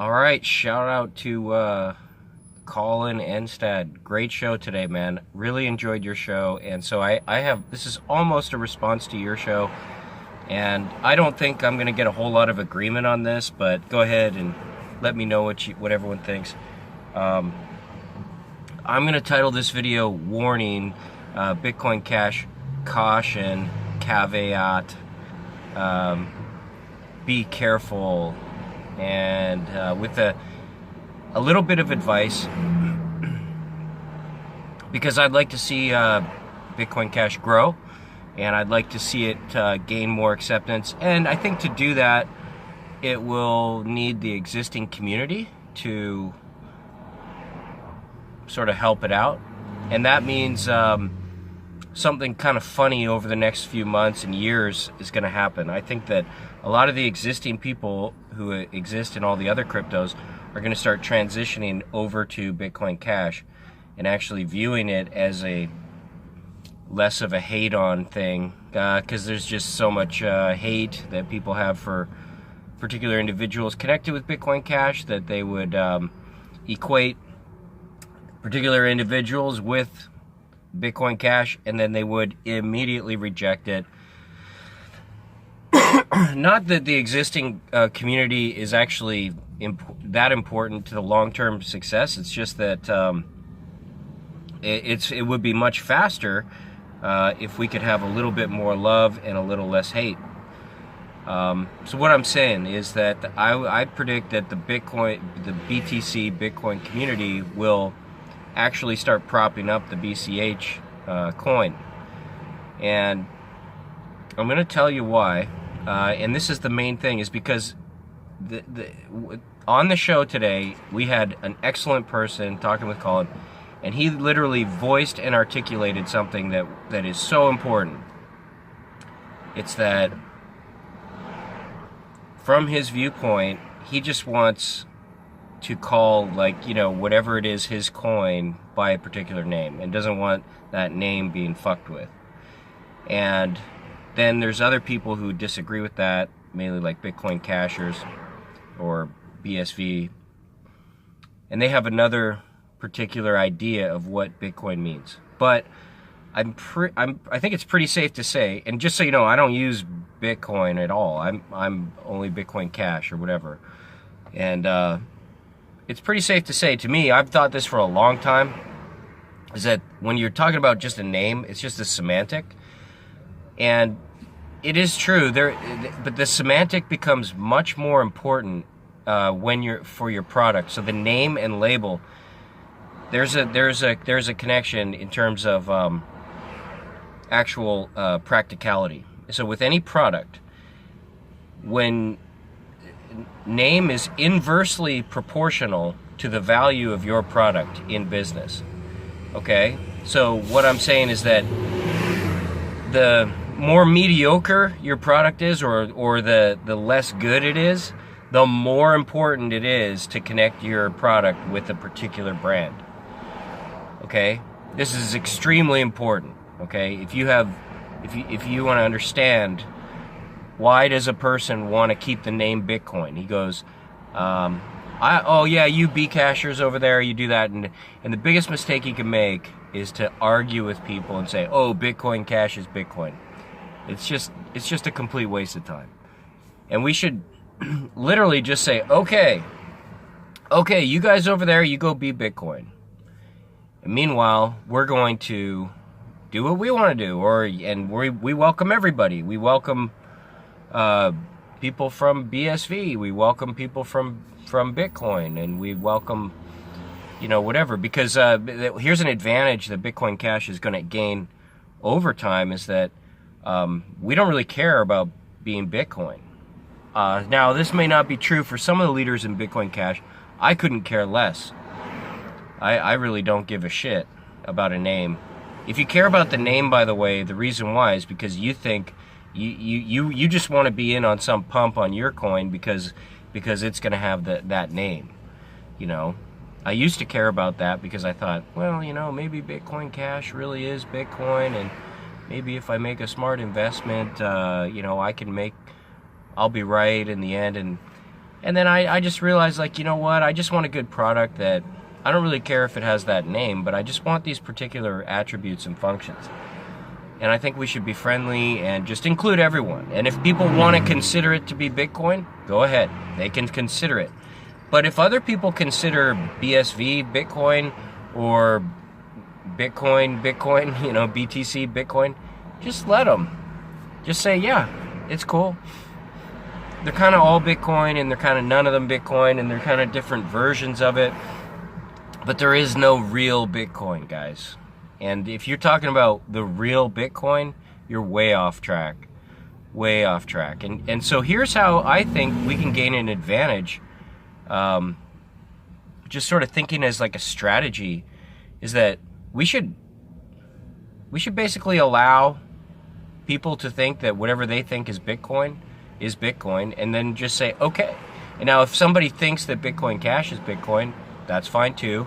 All right, shout out to Colin Enstad. Great show today, man. Really enjoyed your show. And so I have, this is almost a response to your show. And I don't think I'm going to get a whole lot of agreement on this, but go ahead and let me know what everyone thinks. I'm going to title this video Warning, Bitcoin Cash Caution, Caveat, Be Careful, and with a little bit of advice, because I'd like to see Bitcoin Cash grow, and I'd like to see it gain more acceptance. And I think to do that, it will need the existing community to sort of help it out. And that means something kind of funny over the next few months and years is going to happen. I think that a lot of the existing people who exist in all the other cryptos are going to start transitioning over to Bitcoin Cash and actually viewing it as a less of a hate-on thing, because there's just so much hate that people have for particular individuals connected with Bitcoin Cash that they would equate particular individuals with Bitcoin Cash, and then they would immediately reject it. Not that the existing community is actually that important to the long-term success. It's just that it would be much faster if we could have a little bit more love and a little less hate. So what I'm saying is that I predict that the BTC Bitcoin community will actually start propping up the BCH coin. And I'm going to tell you why. And this is the main thing, is because on the show today, we had an excellent person talking with Colin, and he literally voiced and articulated something that is so important. It's that from his viewpoint, he just wants to call, like, you know, whatever it is, his coin by a particular name, and doesn't want that name being fucked with. And then there's other people who disagree with that, mainly like Bitcoin Cashers or BSV, and they have another particular idea of what Bitcoin means. But I think it's pretty safe to say, and just so you know, I don't use Bitcoin at all. I'm only Bitcoin Cash or whatever. And it's pretty safe to say, to me, I've thought this for a long time, is that when you're talking about just a name, it's just a semantic. And it is true there, but the semantic becomes much more important when you're for your product. So the name and label, there's a connection in terms of actual practicality. So with any product, when name is inversely proportional to the value of your product in business. Okay? So what I'm saying is that the more mediocre your product is, or the less good it is, the more important it is to connect your product with a particular brand. Okay? This is extremely important. Okay? If you want to understand, why does a person want to keep the name Bitcoin? He goes, oh yeah, you Bcashers over there, you do that. And the biggest mistake you can make is to argue with people and say, oh, Bitcoin Cash is Bitcoin. It's just a complete waste of time. And we should literally just say, okay, you guys over there, you go be Bitcoin. And meanwhile, we're going to do what we want to do, and we welcome everybody. We welcome people from BSV. We welcome people from Bitcoin, and we welcome, you know, whatever. Because here's an advantage that Bitcoin Cash is going to gain over time, is that we don't really care about being Bitcoin. Now, this may not be true for some of the leaders in Bitcoin Cash. I couldn't care less. I really don't give a shit about a name. If you care about the name, by the way, the reason why is because you think you just want to be in on some pump on your coin because it's going to have that name. You know, I used to care about that because I thought, well, you know, maybe Bitcoin Cash really is Bitcoin, and maybe if I make a smart investment, you know, I'll be right in the end. And And then I just realized, like, you know what? I just want a good product that I don't really care if it has that name, but I just want these particular attributes and functions. And I think we should be friendly and just include everyone. And if people want to consider it to be Bitcoin, go ahead. They can consider it. But if other people consider BSV Bitcoin or Bitcoin, BTC Bitcoin, just let them. Just say, yeah, it's cool. They're kind of all Bitcoin, and they're kind of none of them Bitcoin, and they're kind of different versions of it. But there is no real Bitcoin, guys. And if you're talking about the real Bitcoin, you're way off track. Way off track. And so here's how I think we can gain an advantage. Just sort of thinking as like a strategy, is that we should basically allow people to think that whatever they think is Bitcoin, and then just say, okay. And now if somebody thinks that Bitcoin Cash is Bitcoin, that's fine too.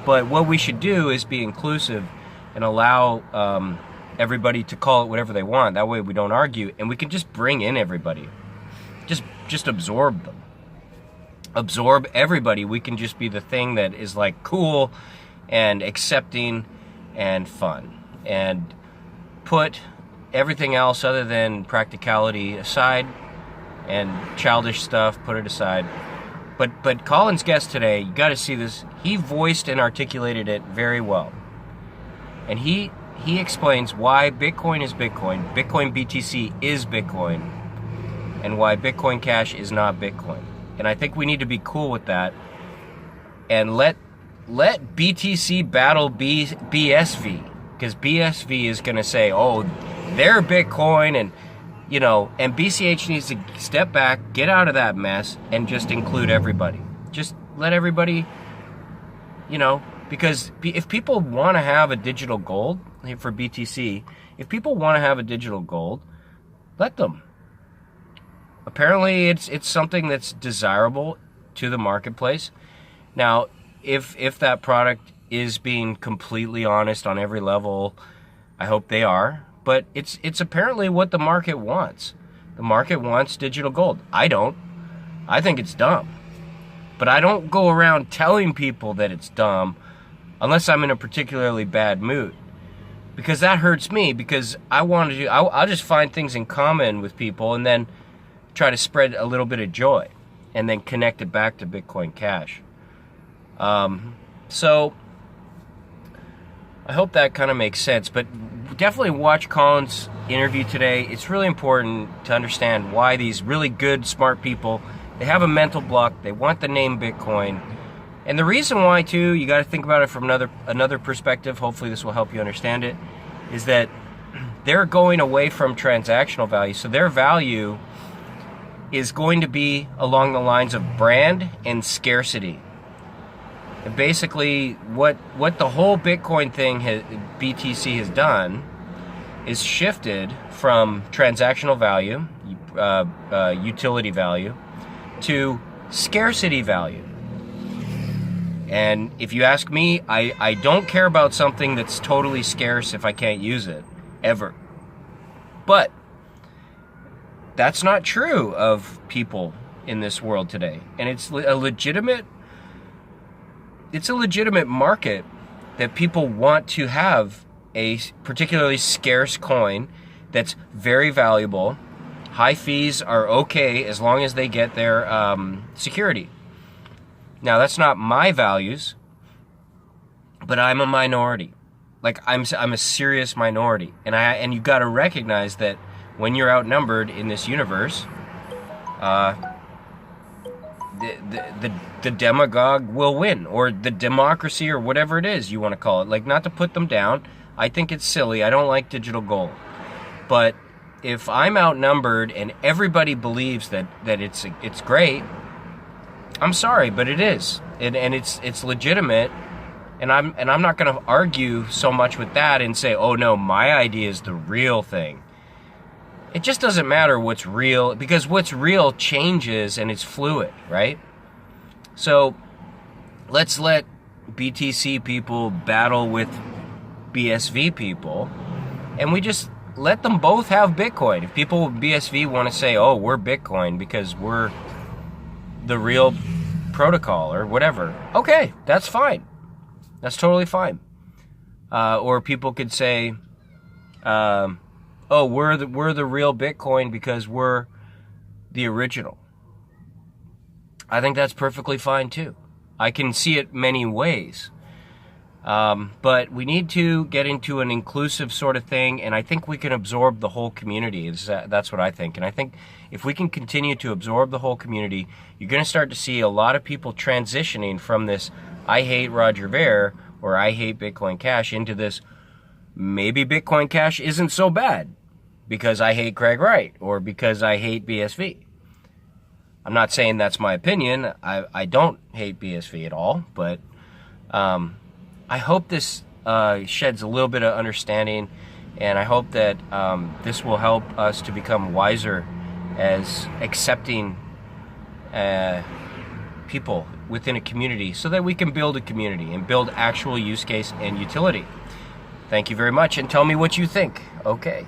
But what we should do is be inclusive and allow everybody to call it whatever they want. That way we don't argue, and we can just bring in everybody. Just absorb them. Absorb everybody. We can just be the thing that is like cool and accepting and fun. And put everything else other than practicality aside, and childish stuff, put it aside. But Colin's guest today, you got to see this. He voiced and articulated it very well. And he explains why Bitcoin is Bitcoin, Bitcoin BTC is Bitcoin, and why Bitcoin Cash is not Bitcoin. And I think we need to be cool with that, and let BTC battle BSV, because BSV is going to say, oh, they're Bitcoin, and and BCH needs to step back, get out of that mess, and just include everybody. Just let everybody, because if people want to have a digital gold for BTC, if people want to have a digital gold, let them. Apparently, it's something that's desirable to the marketplace. Now, if that product is being completely honest on every level, I hope they are. But it's apparently what the market wants. The market wants digital gold. I don't. I think it's dumb. But I don't go around telling people that it's dumb unless I'm in a particularly bad mood. Because that hurts me, because I'll just find things in common with people and then try to spread a little bit of joy and then connect it back to Bitcoin Cash. So I hope that kind of makes sense, but definitely watch Colin's interview today. It's really important to understand why these really good, smart people, they have a mental block. They want the name Bitcoin. And the reason why, too, you got to think about it from another perspective. Hopefully this will help you understand it, is that they're going away from transactional value. So their value is going to be along the lines of brand and scarcity. And basically, what the whole Bitcoin thing, BTC has done, is shifted from transactional value, utility value, to scarcity value. And if you ask me, I don't care about something that's totally scarce if I can't use it, ever. But that's not true of people in this world today. And it's a legitimate market that people want to have a particularly scarce coin that's very valuable. High fees are okay as long as they get their security. Now, that's not my values, but I'm a minority. Like, I'm a serious minority, and you got to recognize that when you're outnumbered in this universe, the demagogue will win, or the democracy, or whatever it is you want to call it. Like, not to put them down, I think it's silly. I don't like digital gold, but if I'm outnumbered and everybody believes that it's great, I'm sorry, but it is, and it's legitimate, and I'm not going to argue so much with that and say, oh no, my idea is the real thing. It just doesn't matter what's real, because what's real changes and it's fluid, right? So let's let BTC people battle with BSV people, and we just let them both have Bitcoin. If people with BSV want to say, oh, we're Bitcoin because we're the real protocol or whatever. Okay, that's fine. That's totally fine. Or people could say, "Oh, we're the real Bitcoin because we're the original." I think that's perfectly fine too. I can see it many ways. But we need to get into an inclusive sort of thing, and I think we can absorb the whole community. That's what I think. And I think if we can continue to absorb the whole community, you're going to start to see a lot of people transitioning from this "I hate Roger Ver" or "I hate Bitcoin Cash" into this maybe Bitcoin Cash isn't so bad because I hate Craig Wright or because I hate BSV. I'm not saying that's my opinion. I don't hate BSV at all, but I hope this sheds a little bit of understanding, and I hope that this will help us to become wiser as accepting people within a community so that we can build a community and build actual use case and utility. Thank you very much, and tell me what you think. Okay.